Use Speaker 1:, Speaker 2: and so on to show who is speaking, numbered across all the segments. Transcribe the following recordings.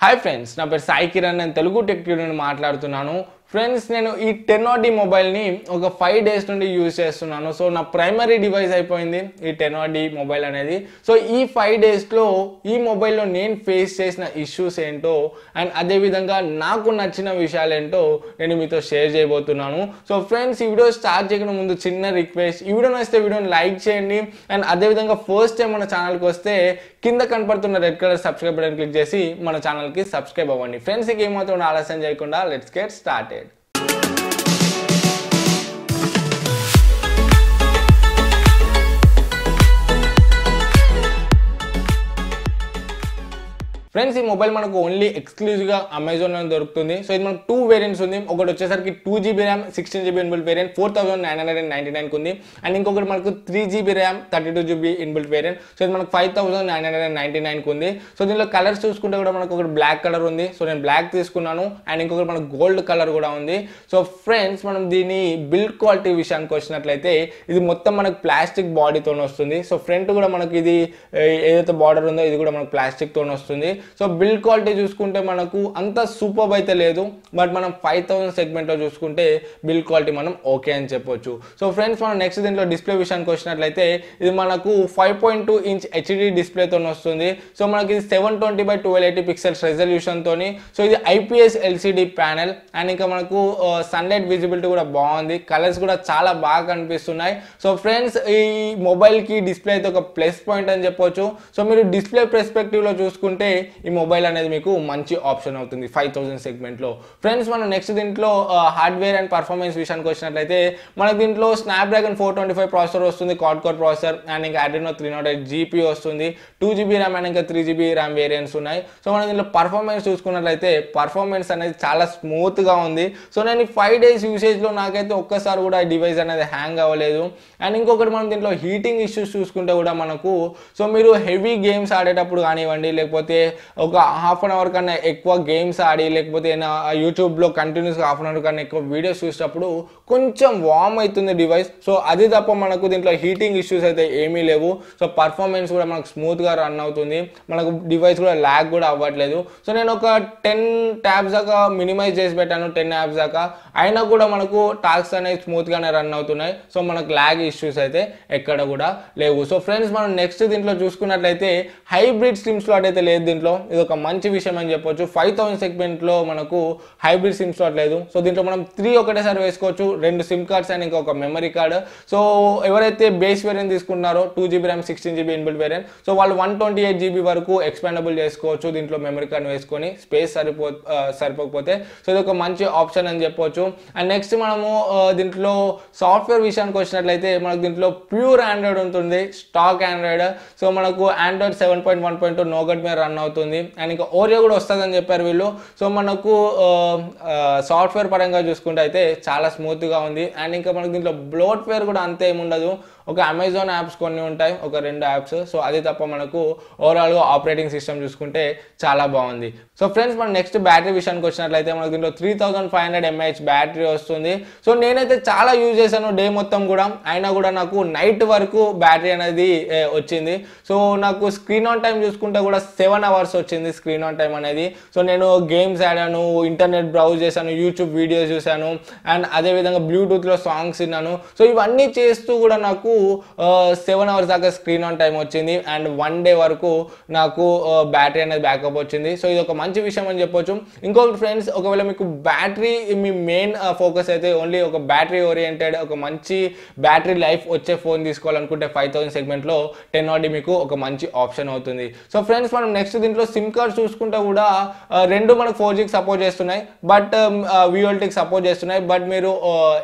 Speaker 1: Hi friends, na peru Sai Kiran and Telugu Tech Geeks మాట్లాడుతున్నాను. Friends నేను ఈ Tenor D mobile ని ఒక 5 డేస్ నుండి యూస్ చేస్తున్నాను. సో నా ప్రైమరీ డివైస్ అయిపోయింది ఈ Tenor D మొబైల్ అనేది. సో ఈ 5 డేస్ లో ఈ మొబైల్ లో నేను ఫేస్ చేసిన ఇష్యూస్ ఏంటో అండ్ అదే విధంగా నాకు నచ్చిన విషయాలు ఏంటో నేను మీతో షేర్ చేయబోతున్నాను. సో ఫ్రెండ్స్ ఈ వీడియో స్టార్ట్ చేయకుండా ముందు చిన్న రిక్వెస్ట్, ఈ వీడియో నచ్చితే వీడియోని లైక్ చేయండి అండ్ అదే విధంగా ఫస్ట్ టైం మన ఛానల్ కి వస్తే కింద కనపడుతున్న red colour subscribe button click చేసి మన ఛానల్ కి సబ్స్క్రైబ్ అవ్వండి. ఫ్రెండ్స్ ఇక ఏమాత్రం ఆలస్యం చేయకుండా లెట్స్ గెట్ స్టార్టెడ్. ఫ్రెండ్స్ ఈ మొబైల్ మనకు ఓన్లీ ఎక్స్క్లూజివ్గా అమెజాన్లో దొరుకుతుంది. సో ఇది మనకు 2 వేరియంట్స్ ఉంది. ఒకటి వచ్చేసరికి 2GB RAM 16GB inbuilt variant 4999 ఉంది అండ్ ఇంకొకటి మనకు 3GB RAM 32GB inbuilt variant. So ఇది మనకు 5999 ఉంది. సో దీనిలో కలర్స్ చూసుకుంటే కూడా మనకు ఒకటి బ్లాక్ కలర్ ఉంది. సో నేను బ్లాక్ తీసుకున్నాను అండ్ ఇంకొకటి మనకు గోల్డ్ కలర్ కూడా ఉంది. సో ఫ్రెండ్స్ మనం దీని బిల్డ్ క్వాలిటీ విషయానికి వచ్చినట్లయితే ఇది మొత్తం మనకు ప్లాస్టిక్ బాడీతో వస్తుంది. సో ఫ్రంట్ కూడా మనకి ఇది ఏదైతే బార్డర్ ఉందో ఇది కూడా మనకు ప్లాస్టిక్ తో వస్తుంది. సో బిల్డ్ క్వాలిటీ చూసుకుంటే మనకు అంత సూపర్ అయితే లేదు, బట్ మనం 5000 సెగ్మెంట్ లో చూసుకుంటే బిల్డ్ క్వాలిటీ మనం ఓకే అని చెప్పొచ్చు. సో ఫ్రెండ్స్ మనం నెక్స్ట్ దీంట్లో డిస్ప్లే విషయానికి వచ్చినట్లయితే ఇది మనకు 5.2 ఇంచ్ హెచ్డి డిస్ప్లేతో వస్తుంది. సో మనకి 720x1280 పిక్సెల్స్ రెజల్యూషన్ తోని. సో ఇది ఐపీఎస్ ఎల్సిడి ప్యానెల్ అండ్ ఇంకా మనకు సన్లైట్ విజిబిలిటీ కూడా బాగుంది, కలర్స్ కూడా చాలా బాగా కనిపిస్తున్నాయి. సో ఫ్రెండ్స్ ఈ మొబైల్ కి డిస్ప్లే అయితే ఒక ప్లస్ పాయింట్ అని చెప్పొచ్చు. సో మీరు డిస్ప్లే పర్స్పెక్టివ్ లో చూసుకుంటే ఈ మొబైల్ అనేది మీకు మంచి ఆప్షన్ అవుతుంది 5000 సెగ్మెంట్ లో. ఫ్రెండ్స్ మనం నెక్స్ట్ దీంట్లో హార్డ్వేర్ అండ్ పర్ఫార్మెన్స్ విషయానికి వచ్చినట్లయితే మనకి దీంట్లో స్నాప్డ్రాగన్ 425 ప్రాసెసర్ వస్తుంది, క్వాడ్ కోర్ ప్రాసెసర్ అండ్ ఇంకా Adreno 308 జీపీ వస్తుంది, 2GB ర్యామ్ అండ్ ఇంకా 3GB ర్యామ్ వేరియంట్స్ ఉన్నాయి. సో మనం దీంట్లో పర్ఫార్మెన్స్ చూసుకున్నట్లయితే పర్ఫార్మెన్స్ అనేది చాలా స్మూత్ గా ఉంది. సో నేను 5 డేస్ యూసేజ్ లో నాకైతే ఒక్కసారి కూడా డివైస్ అనేది హ్యాంగ్ అవ్వలేదు. అండ్ ఇంకొకటి మనం దీంట్లో హీటింగ్ ఇష్యూస్ చూసుకుంటే కూడా మనకు సో మీరు హెవీ గేమ్స్ ఆడేటప్పుడు కానివ్వండి లేకపోతే ఒక హాఫ్ అన్ అవర్ కన్నా ఎక్కువ గేమ్స్ ఆడి లేకపోతే యూట్యూబ్లో కంటిన్యూస్గా హాఫ్ అన్ అవర్ కన్నా ఎక్కువ వీడియోస్ చూసేటప్పుడు కొంచెం వార్మ్ అవుతుంది డివైస్. సో అది తప్ప మనకు దీంట్లో హీటింగ్ ఇష్యూస్ అయితే ఏమీ లేవు. సో పర్ఫార్మెన్స్ కూడా మనకు స్మూత్గా రన్ అవుతుంది, మనకు డివైస్ కూడా ల్యాగ్ కూడా అవ్వట్లేదు. సో నేను ఒక 10 ట్యాబ్స్ దాకా మినిమైజ్ చేసి పెట్టాను, 10 యాప్స్ దాకా, అయినా కూడా మనకు టాస్క్స్ అనేవి స్మూత్గానే రన్ అవుతున్నాయి. సో మనకు ల్యాగ్ ఇష్యూస్ అయితే ఎక్కడ కూడా లేవు. సో ఫ్రెండ్స్ మనం నెక్స్ట్ దీంట్లో చూసుకున్నట్లయితే హైబ్రిడ్ సిమ్ స్లాట్ అయితే లేదు దీంట్లో. ఇది ఒక మంచి విషయం అని చెప్పొచ్చు. 5000 సెగ్మెంట్ లో మనకు హైబ్రిడ్ సిమ్ స్లాట్ లేదు. సో దీంట్లో మనం 3 ఒకటేసారి వేసుకోవచ్చు, 2 సిమ్ కార్డ్స్ అండ్ ఇంకొక మెమరీ కార్డ్. సో ఎవరైతే బేస్ వేరియంట్ తీసుకున్నారో 2GB RAM 16GB inbuilt variant, so వాళ్ళు 128GB వరకు ఎక్స్పాండబుల్ చేసుకోవచ్చు దీంట్లో మెమరీ కార్డ్ వేసుకొని, స్పేస్ సరిపోకపోతే. సో ఇది ఒక మంచి ఆప్షన్ అని చెప్పొచ్చు. అండ్ నెక్స్ట్ మనము దీంట్లో సాఫ్ట్వేర్ విషయానికి వచ్చినట్లయితే మనకు దీంట్లో ప్యూర్ ఆండ్రాయిడ్ ఉంటుంది, స్టాక్ ఆండ్రాయిడ్. సో మనకు ఆండ్రాయిడ్ 7.1.2 నోగట్ మీద రన్ అవుతుంది అండ్ ఇంకా ఓరియో కూడా వస్తుందని చెప్పారు వీళ్ళు. సో మనకు సాఫ్ట్వేర్ పరంగా చూసుకుంటే అయితే చాలా స్మూత్గా ఉంది అండ్ ఇంకా మనకు దీంట్లో బ్లోట్వేర్ కూడా అంతే ఏముండదు. ఒక అమెజాన్ యాప్స్ కొన్ని ఉంటాయి, ఒక 2 యాప్స్. సో అది తప్ప మనకు ఓవరాల్గా ఆపరేటింగ్ సిస్టమ్ చూసుకుంటే చాలా బాగుంది. సో ఫ్రెండ్స్ మనం నెక్స్ట్ బ్యాటరీ విషయానికి వచ్చినట్లయితే మనకు దీంట్లో 3500 mAh బ్యాటరీ వస్తుంది. సో నేనైతే చాలా యూజ్ చేశాను డే మొత్తం కూడా, అయినా కూడా నాకు నైట్ వరకు బ్యాటరీ అనేది వచ్చింది. సో నాకు స్క్రీన్ ఆన్ టైం చూసుకుంటే కూడా 7 అవర్స్ వచ్చింది స్క్రీన్ ఆన్ టైం అనేది. సో నేను గేమ్స్ ఆడాను, ఇంటర్నెట్ బ్రౌజ్ చేశాను, యూట్యూబ్ వీడియోస్ చూశాను అండ్ అదేవిధంగా బ్లూటూత్లో సాంగ్స్ విన్నాను. సో ఇవన్నీ చేస్తూ కూడా నాకు 7 అవర్స్ దాకా స్క్రీన్ ఆన్ టైం వచ్చింది అండ్ 1 డే వరకు నాకు బ్యాటరీ అనేది బ్యాకప్ వచ్చింది. సో ఇది ఒక మంచి విషయం అని చెప్పొచ్చు. ఇంకొకటి ఫ్రెండ్స్, ఒకవేళ మీకు బ్యాటరీ మీ మెయిన్ ఫోకస్ అయితే ఓన్లీ ఒక బ్యాటరీ ఓరియంటెడ్ ఒక మంచి బ్యాటరీ లైఫ్ వచ్చే ఫోన్ తీసుకోవాలనుకుంటే 5000 సెగ్మెంట్లో Tenor D మీకు ఒక మంచి ఆప్షన్ అవుతుంది. సో ఫ్రెండ్స్ మనం నెక్స్ట్ దీంట్లో సిమ్ కార్డ్స్ చూసుకుంటే కూడా 2 మనకు 4Gకి సపోర్ట్ చేస్తున్నాయి, బట్ VLTకి సపోర్ట్ చేస్తున్నాయి. బట్ మీరు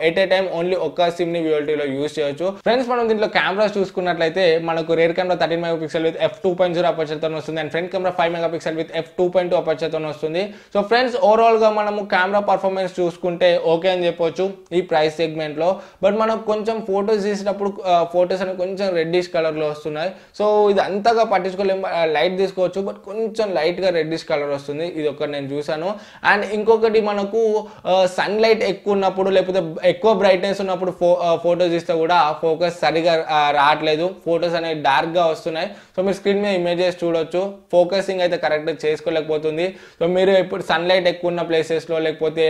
Speaker 1: ఎట్ ఏ టైం ఓన్లీ ఒక్క సిమ్ని VLTలో యూజ్ చేయొచ్చు. ఫ్రెండ్స్ మనం దీంట్లో కెమెరాస్ చూసుకున్నట్లయితే మనకు rear camera 13 megapixel with f2.0 aperture తో వస్తుంది and front camera 5 megapixel with f2.2 aperture తో వస్తుంది. సో ఫ్రెండ్స్ ఓవరాల్ గా మనము కెమెరా పర్ఫార్మెన్స్ చూసుకుంటే ఓకే అని చెప్పొచ్చు ఈ ప్రైస్ సెగ్మెంట్ లో. బట్ మనకు కొంచెం ఫోటోస్ తీసేటప్పుడు ఫోటోస్ అనేవి కొంచెం రెడ్డిష్ కలర్ లో వస్తున్నాయి. సో ఇది అంతగా పట్టించుకోలేము, లైట్ తీసుకోవచ్చు బట్ కొంచెం లైట్ గా రెడ్డిష్ కలర్ వస్తుంది. ఇది ఒకటి నేను చూసాను. అండ్ ఇంకొకటి మనకు సన్ లైట్ ఎక్కువ ఉన్నప్పుడు లేకపోతే ఎక్కువ బ్రైట్నెస్ ఉన్నప్పుడు ఫోటోస్ తీస్తే కూడా ఫోకస్ సరిగా రావట్లేదు, ఫొటోస్ అనేవి డార్క్గా వస్తున్నాయి. సో మీరు స్క్రీన్ మీద ఇమేజెస్ చూడొచ్చు, ఫోకసింగ్ అయితే కరెక్ట్గా చేసుకోలేకపోతుంది. సో మీరు ఇప్పుడు సన్లైట్ ఎక్కువ ఉన్న ప్లేసెస్లో లేకపోతే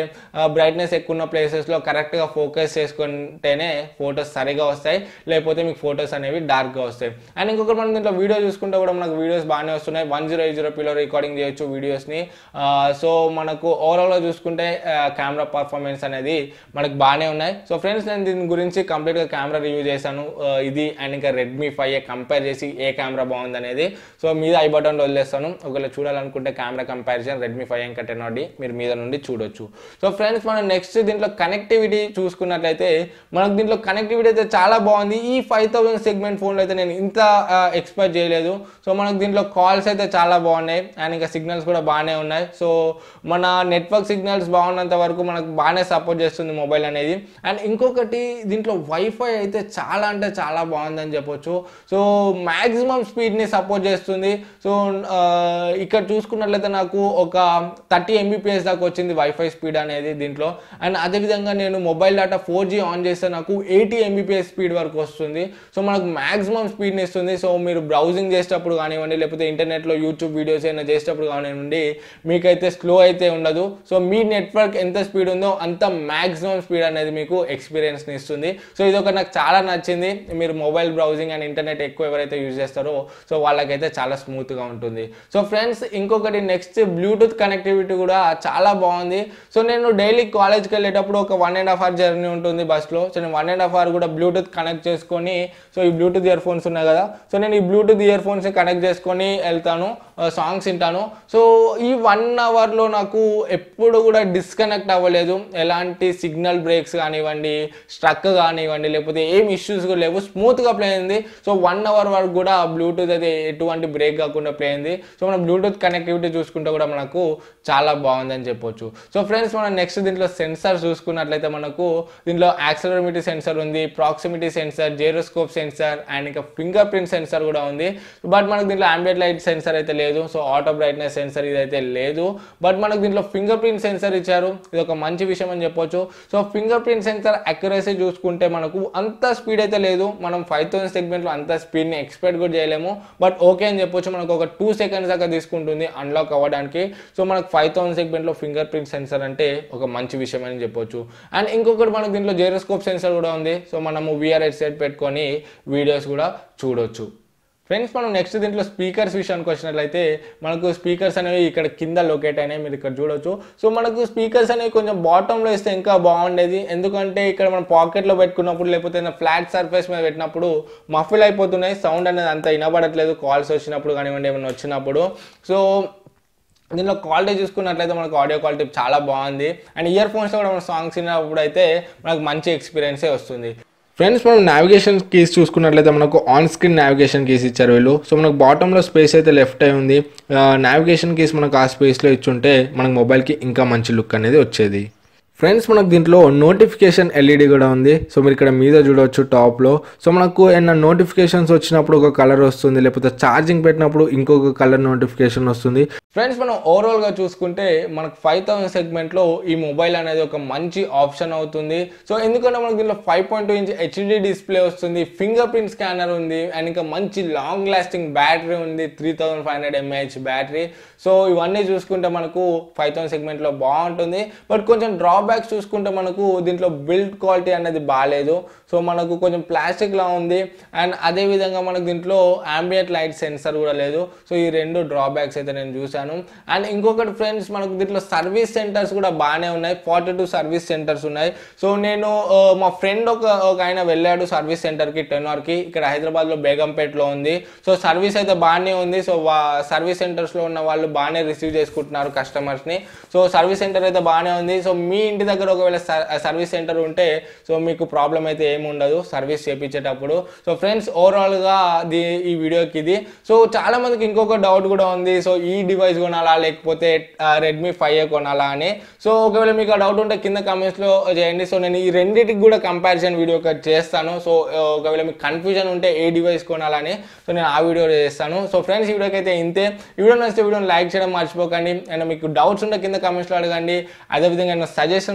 Speaker 1: బ్రైట్నెస్ ఎక్కువ ఉన్న ప్లేసెస్లో కరెక్ట్గా ఫోకస్ చేసుకుంటేనే ఫొటోస్ సరిగా వస్తాయి, లేకపోతే మీకు ఫొటోస్ అనేవి డార్క్గా వస్తాయి. అండ్ ఇంకొకటి మనం దీంట్లో వీడియో చూసుకుంటే కూడా మనకు వీడియోస్ బాగానే వస్తున్నాయి. 1080pలో రికార్డింగ్ చేయొచ్చు వీడియోస్ని. సో మనకు ఓవరాల్గా చూసుకుంటే కెమెరా పర్ఫార్మెన్స్ అనేది మనకు బాగానే ఉన్నాయి. సో ఫ్రెండ్స్ నేను దీని గురించి కంప్లీట్గా కెమెరా రివ్యూ చేశాను, ఇది అండ్ ఇంకా రెడ్మీ 5 కంపేర్ చేసి ఏ కెమెరా బాగుంది అనేది. సో మీద ఐ బటన్లో వదిలేస్తాను, ఒకవేళ చూడాలనుకుంటే కెమెరా కంపారిజన్ రెడ్మీ 5 ఇంకా Tenor D మీరు మీద నుండి చూడొచ్చు. సో ఫ్రెండ్స్ మనం నెక్స్ట్ దీంట్లో కనెక్టివిటీ చూసుకున్నట్లయితే మనకు దీంట్లో కనెక్టివిటీ అయితే చాలా బాగుంది. ఈ 5000 సెగ్మెంట్ ఫోన్లో అయితే నేను ఇంత ఎక్స్పెక్ట్ చేయలేదు. సో మనకు దీంట్లో కాల్స్ అయితే చాలా బాగున్నాయి అండ్ ఇంకా సిగ్నల్స్ కూడా బాగానే ఉన్నాయి. సో మన నెట్వర్క్ సిగ్నల్స్ బాగున్నంత వరకు మనకు బాగానే సపోర్ట్ చేస్తుంది మొబైల్ అనేది. అండ్ ఇంకొకటి దీంట్లో వైఫై అయితే చాలా అంటే చాలా బాగుందని చెప్పొచ్చు. సో మ్యాక్సిమం స్పీడ్ని సపోర్ట్ చేస్తుంది. సో ఇక్కడ చూసుకున్నట్లయితే నాకు ఒక 30 Mbps దాకా వచ్చింది వైఫై స్పీడ్ అనేది దీంట్లో. అండ్ అదేవిధంగా నేను మొబైల్ డేటా 4G ఆన్ చేస్తే నాకు 80 Mbps స్పీడ్ వరకు వస్తుంది. సో మనకు మ్యాక్సిమం స్పీడ్ని ఇస్తుంది. సో మీరు బ్రౌజింగ్ చేసేటప్పుడు కానివ్వండి, లేకపోతే ఇంటర్నెట్లో యూట్యూబ్ వీడియోస్ అయినా చేసేటప్పుడు కానివ్వండి, మీకైతే స్లో అయితే ఉండదు. సో మీ నెట్వర్క్ ఎంత స్పీడ్ ఉందో అంత మ్యాక్సిమం స్పీడ్ అనేది మీకు ఎక్స్పీరియన్స్ని ఇస్తుంది. సో ఇది ఒక నాకు చాలా నచ్చింది. మీరు మొబైల్ బ్రౌజింగ్ అండ్ ఇంటర్నెట్ ఎక్కువ ఎవరైతే యూజ్ చేస్తారో సో వాళ్ళకైతే చాలా స్మూత్గా ఉంటుంది. సో ఫ్రెండ్స్ ఇంకొకటి నెక్స్ట్ బ్లూటూత్ కనెక్టివిటీ కూడా చాలా బాగుంది. సో నేను డైలీ కాలేజ్కి వెళ్ళేటప్పుడు ఒక 1.5 hour జర్నీ ఉంటుంది బస్లో. సో నేను 1.5 hour కూడా బ్లూటూత్ కనెక్ట్ చేసుకొని, సో ఈ బ్లూటూత్ ఇయర్ ఫోన్స్ ఉన్నాయి కదా, సో నేను ఈ బ్లూటూత్ ఇయర్ ఫోన్స్ కనెక్ట్ చేసుకొని వెళ్తాను, సాంగ్స్ వింటాను. సో ఈ 1 hourలో నాకు ఎప్పుడు కూడా డిస్కనెక్ట్ అవ్వలేదు. ఎలాంటి సిగ్నల్ బ్రేక్స్ కానివ్వండి, స్ట్రక్ కానివ్వండి, లేకపోతే ఏం ఇష్యూస్ కూడా లేవు, స్మూత్గా ప్లే అయింది. సో 1 hour వరకు కూడా బ్లూటూత్ అయితే ఎటువంటి బ్రేక్ కాకుండా ప్లే అయింది. సో మనం బ్లూటూత్ కనెక్టివిటీ చూసుకుంటే కూడా మనకు చాలా బాగుందని చెప్పొచ్చు. సో ఫ్రెండ్స్ మనం నెక్స్ట్ దీంట్లో సెన్సార్ చూసుకున్నట్లయితే మనకు దీంట్లో యాక్సిలరోమీటర్ సెన్సర్ ఉంది, proximity sensor, gyroscope sensor and ఇంకా ఫింగర్ ప్రింట్ సెన్సర్ కూడా ఉంది. బట్ మనకు దీంట్లో అంబియంట్ లైట్ సెన్సర్ అయితే లేదు. సో ఆటో బ్రైట్నెస్ సెన్సర్ ఇదైతే లేదు. బట్ మనకు దీంట్లో ఫింగర్ ప్రింట్ సెన్సర్ ఇచ్చారు, ఇది ఒక మంచి విషయం అని చెప్పొచ్చు. So finger print sensor accuracy చూసుకుంటే మనకు అంత స్పీడ్ అయితే లేదు. మనం 5000 సెగ్మెంట్లో అంత స్పీడ్ని ఎక్స్పెక్ట్ కూడా చేయలేము. బట్ ఓకే అని చెప్పొచ్చు, మనకు ఒక 2 seconds దాకా తీసుకుంటుంది అన్లాక్ అవ్వడానికి. సో మనకు 5000 సెగ్మెంట్లో ఫింగర్ ప్రింట్ సెన్సర్ అంటే ఒక మంచి విషయం అని చెప్పొచ్చు. అండ్ ఇంకొకటి మనకు దీంట్లో జైరోస్కోప్ సెన్సర్ కూడా ఉంది. సో మనము VR హెడ్సెట్ పెట్టుకొని వీడియోస్ కూడా చూడొచ్చు. ఫ్రెండ్స్ మనం నెక్స్ట్ దీంట్లో స్పీకర్స్ విషయానికి వచ్చినట్లయితే మనకు స్పీకర్స్ అనేవి ఇక్కడ కింద లొకేట్ అయినాయి, మీరు ఇక్కడ చూడొచ్చు. సో మనకు స్పీకర్స్ అనేవి కొంచెం బాటంలో ఇస్తే ఇంకా బాగుండేది. ఎందుకంటే ఇక్కడ మనం పాకెట్లో పెట్టుకున్నప్పుడు లేకపోతే ఫ్లాట్ సర్ఫేస్ మీద పెట్టినప్పుడు మఫిల్ అయిపోతున్నాయి, సౌండ్ అనేది అంత వినబడట్లేదు కాల్స్ వచ్చినప్పుడు కానివ్వండి, ఏమైనా వచ్చినప్పుడు. సో దీనిలో క్వాలిటీ చూసుకున్నట్లయితే మనకు ఆడియో క్వాలిటీ చాలా బాగుంది. అండ్ ఇయర్ ఫోన్స్లో కూడా మనం సాంగ్స్ విన్నప్పుడు అయితే మనకు మంచి ఎక్స్పీరియన్సే వస్తుంది. ఫ్రెండ్స్ మనం నావిగేషన్ కీస్ చూసుకున్నట్లయితే మనకు ఆన్ స్క్రీన్ నావిగేషన్ కీస్ ఇచ్చారు వీళ్ళు. సో మనకు బాటంలో స్పేస్ అయితే లెఫ్ట్ అయి ఉంది. నావిగేషన్ కీస్ మనకు ఆ స్పేస్లో ఇచ్చుంటే మనకు మొబైల్కి ఇంకా మంచి లుక్ అనేది వచ్చేది. ఫ్రెండ్స్ మనకు దీంట్లో నోటిఫికేషన్ LED కూడా ఉంది. సో మీరు ఇక్కడ మీద చూడవచ్చు టాప్లో. సో మనకు ఏమైనా నోటిఫికేషన్స్ వచ్చినప్పుడు ఒక కలర్ వస్తుంది, లేకపోతే ఛార్జింగ్ పెట్టినప్పుడు ఇంకొక కలర్ నోటిఫికేషన్ వస్తుంది. ఫ్రెండ్స్ మనం ఓవరాల్గా చూసుకుంటే మనకు 5000 సెగ్మెంట్లో ఈ మొబైల్ అనేది ఒక మంచి ఆప్షన్ అవుతుంది. సో ఎందుకంటే మనకు దీంట్లో 5.2 inch HD డిస్ప్లే వస్తుంది, ఫింగర్ ప్రింట్ స్కానర్ ఉంది అండ్ ఇంకా మంచి లాంగ్ లాస్టింగ్ బ్యాటరీ ఉంది, 3500 mAh బ్యాటరీ. సో ఇవన్నీ చూసుకుంటే మనకు 5000 సెగ్మెంట్లో బాగుంటుంది. బట్ కొంచెం డ్రాబ్యాక్స్ చూసుకుంటే మనకు దీంట్లో బిల్డ్ క్వాలిటీ అనేది బాగాలేదు. సో మనకు కొంచెం ప్లాస్టిక్ లా ఉంది అండ్ అదేవిధంగా మనకు దీంట్లో అంబియంట్ లైట్ సెన్సర్ కూడా లేదు. సో ఈ 2 డ్రాబ్యాక్స్ అయితే నేను చూసాను. అండ్ ఇంకొకటి ఫ్రెండ్స్ మనకు దీంట్లో సర్వీస్ సెంటర్స్ కూడా బాగానే ఉన్నాయి, 42 సర్వీస్ సెంటర్స్ ఉన్నాయి. సో నేను మా ఫ్రెండ్ ఒక ఆయన వెళ్ళాడు సర్వీస్ సెంటర్కి, టెనోర్కి, ఇక్కడ హైదరాబాద్లో బేగంపేటలో ఉంది. సో సర్వీస్ అయితే బాగానే ఉంది. సో సర్వీస్ సెంటర్స్లో ఉన్న వాళ్ళు బాగానే రిసీవ్ చేసుకుంటున్నారు కస్టమర్స్ని. సో సర్వీస్ సెంటర్ అయితే బాగానే ఉంది. సో మీ ఇంటి దగ్గర ఒకవేళ సర్వీస్ సెంటర్ ఉంటే సో మీకు ప్రాబ్లం అయితే ఏమి ఉండదు సర్వీస్ చేయించేటప్పుడు. సో ఫ్రెండ్స్ ఓవరాల్గా ఈ వీడియోకి ఇది. సో చాలా మందికి ఇంకొక డౌట్ కూడా ఉంది, సో ఈ డివైస్ కొనాలా లేకపోతే రెడ్మీ 5 కొనాలా అని. సో ఒకవేళ మీకు ఆ డౌట్ ఉంటే కింద కామెంట్స్లో చేయండి. సో నేను ఈ రెండింటికి కూడా కంపారిజన్ వీడియో చేస్తాను. సో ఒకవేళ మీకు కన్ఫ్యూజన్ ఉంటే ఏ డివైస్ కొనాలని సో నేను ఆ వీడియో చేస్తాను. సో ఫ్రెండ్స్ ఈ వీడియోకి అయితే ఇంతే. ఈ వీడియో నచ్చితే వీడియోని లైక్ చేయడం మర్చిపోకండి. అండ్ మీకు డౌట్స్ ఉంటే కింద కామెంట్స్లో అడగండి. అదేవిధంగా సజెషన్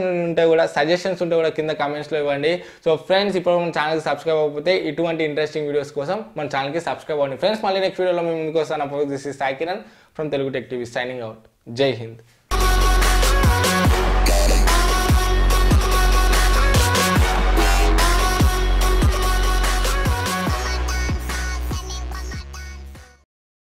Speaker 1: సజెషన్స్ ఉంటే కూడా కింద కామెంట్స్లో ఇవ్వండి. సో ఫ్రెండ్స్, ఇప్పుడు మన ఛానల్కి సబ్స్క్రైబ్ అవ్వకపోతే ఇటువంటి ఇంట్రెస్టింగ్ వీడియోస్ కోసం మన ఛానల్కి సబ్స్క్రైబ్ అవ్వండి. ఫ్రెండ్స్, మళ్ళీ నెక్స్ట్ వీడియోలో మేము ముందుకు వస్తాను. This is Sai Kiran from Telugu tech TV signing out. జై హింద్.